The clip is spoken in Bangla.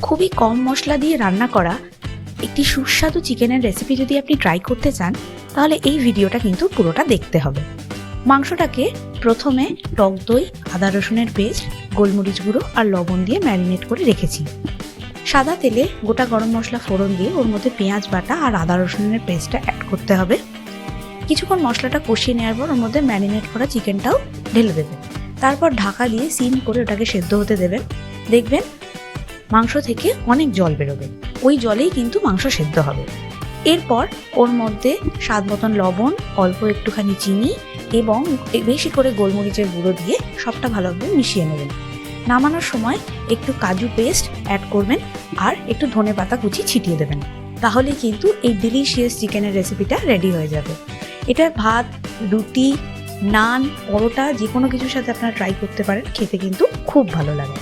খুবই কম মশলা দিয়ে রান্না করা একটি সুস্বাদু চিকেনের রেসিপি যদি আপনি ট্রাই করতে চান, তাহলে এই ভিডিওটা কিন্তু পুরোটা দেখতে হবে। মাংসটাকে প্রথমে টক দই, আদা রসুনের পেস্ট, গোলমরিচ গুঁড়ো আর লবণ দিয়ে ম্যারিনেট করে রেখেছি। সাদা তেলে গোটা গরম মশলা ফোড়ন দিয়ে ওর মধ্যে পেঁয়াজ বাটা আর আদা রসুনের পেস্টটা অ্যাড করতে হবে। কিছুক্ষণ মশলাটা কষিয়ে নেওয়ার পর ওর মধ্যে ম্যারিনেট করা চিকেনটাও ঢেলে দেবেন। তারপর ঢাকা দিয়ে সিম করে ওটাকে সেদ্ধ হতে দেবেন। দেখবেন মাংস থেকে অনেক জল বেরোবে, ওই জলেই কিন্তু মাংস সেদ্ধ হবে। এরপর ওর মধ্যে স্বাদ মতন লবণ, অল্প একটুখানি চিনি এবং বেশি করে গোলমরিচের গুঁড়ো দিয়ে সবটা ভালোভাবে মিশিয়ে নেবেন। নামানোর সময় একটু কাজু পেস্ট অ্যাড করবেন আর একটু ধনেপাতা কুচি ছিটিয়ে দেবেন। তাহলে কিন্তু এই ডিলিশিয়াস চিকেনের রেসিপিটা রেডি হয়ে যাবে। এটা ভাত, রুটি, নান, পরোটা যে কোনো কিছুর সাথে আপনারা ট্রাই করতে পারেন, খেতে কিন্তু খুব ভালো লাগে।